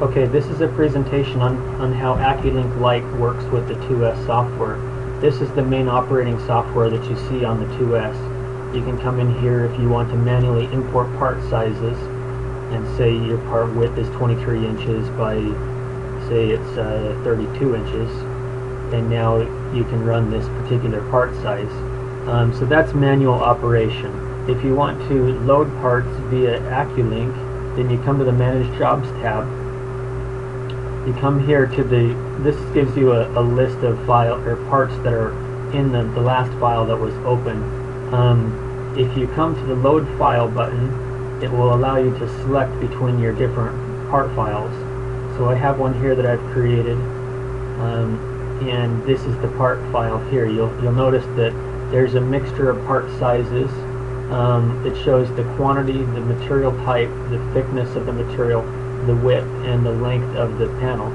Okay, this is a presentation on how Accu-Link Lite works with the 2S software. This is the main operating software that you see on the 2S. You can come in here if you want to manually import part sizes, and say your part width is 23 inches by, say it's 32 inches, and now you can run this particular part size. So that's manual operation. If you want to load parts via Accu-Link, then you come to the Manage Jobs tab. You come here to this gives you a list of file or parts that are in the last file that was open. If you come to the Load File button, it will allow you to select between your different part files. So I have one here that I've created, and this is the part file here. You'll notice that there's a mixture of part sizes. It shows the quantity, the material type, the thickness of the material, the width, and the length of the panel.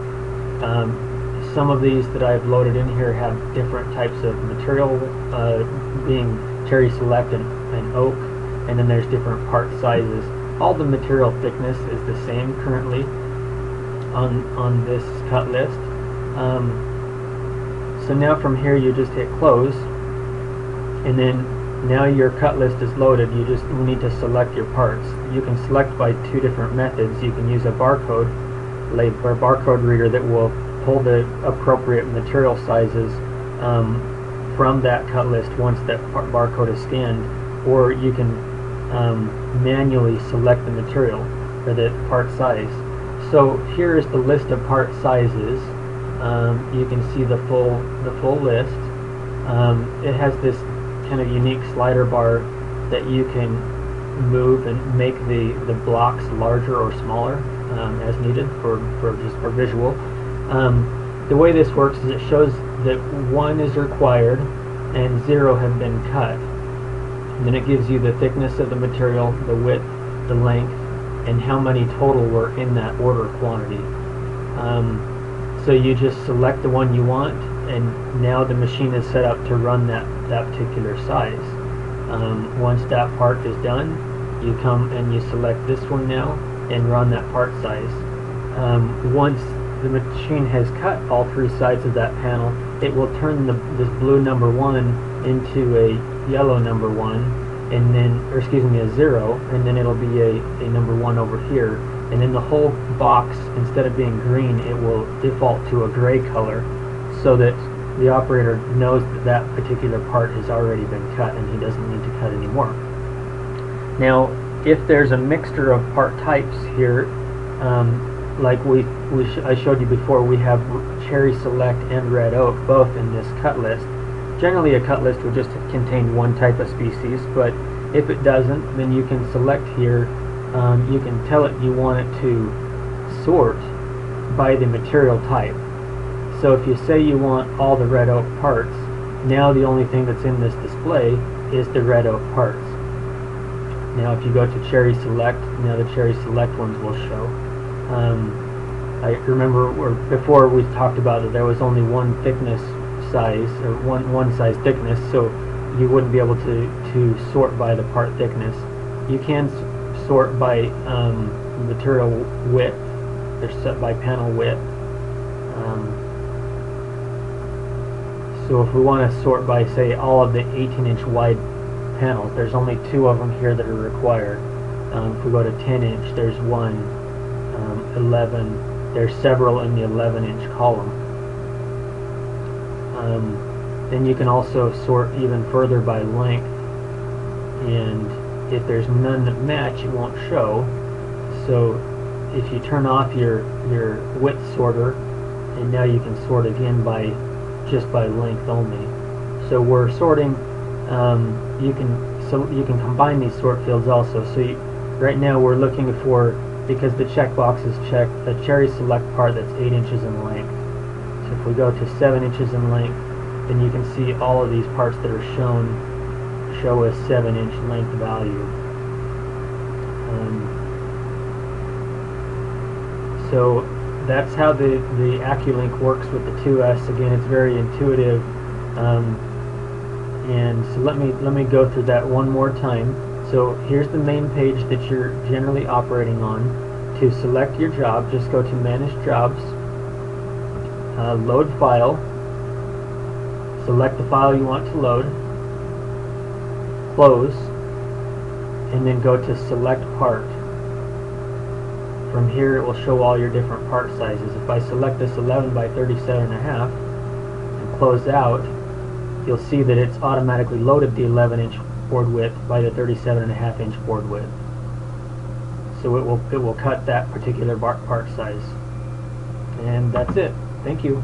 Some of these that I've loaded in here have different types of material, being cherry select and oak, and then there's different part sizes. All the material thickness is the same currently on this cut list. So now from here you just hit close, and then now your cut list is loaded. You just need to select your parts. You can select by two different methods. You can use a barcode or barcode reader that will pull the appropriate material sizes from that cut list once that barcode is scanned, or you can manually select the material or the part size. So here is the list of part sizes. You can see the full list. It has this kind of unique slider bar that you can move and make the blocks larger or smaller as needed for visual. The way this works is it shows that 1 is required and 0 have been cut. And then it gives you the thickness of the material, the width, the length, and how many total were in that order quantity. So you just select the one you want, and now the machine is set up to run that particular size. Once that part is done, you come and you select this one now and run that part size. Once the machine has cut all 3 sides of that panel, it will turn this blue number 1 into a yellow number 1, and then, or excuse me, a 0, and then it'll be a number 1 over here. And then the whole box, instead of being green, it will default to a gray color, so that the operator knows that that particular part has already been cut and he doesn't need to cut anymore. Now, if there's a mixture of part types here, like I showed you before, we have cherry select and red oak both in this cut list. Generally a cut list would just contain one type of species, but if it doesn't, then you can select here. You can tell it you want it to sort by the material type. So if you say you want all the red oak parts, now the only thing that's in this display is the red oak parts. Now if you go to cherry select, now the cherry select ones will show. I remember before we talked about that there was only one thickness size, or one size thickness, so you wouldn't be able to sort by the part thickness. You can sort by material width. They're set by panel width. So if we want to sort by, say, all of the 18-inch wide panels, there's only 2 of them here that are required. If we go to 10-inch, there's 1. 11. There's several in the 11-inch column. Then you can also sort even further by length, and if there's none that match, it won't show. So if you turn off your width sorter, and now you can sort again just by length only. So we're sorting. You can combine these sort fields also. So right now we're looking for, because the checkbox is checked, a cherry select part that's 8 inches in length. So if we go to 7 inches in length, then you can see all of these parts that are show a 7-inch length value. So that's how the Accu-Link works with the 2S. Again, it's very intuitive, and so let me go through that one more time. So here's the main page that you're generally operating on. to select your job, just go to Manage Jobs, Load File, select the file you want to load, close, and then go to Select Part. From here it will show all your different part sizes. If I select this 11 by 37.5 and close out, you'll see that it's automatically loaded the 11-inch board width by the 37.5-inch board width. So it will cut that particular part size. And that's it. Thank you.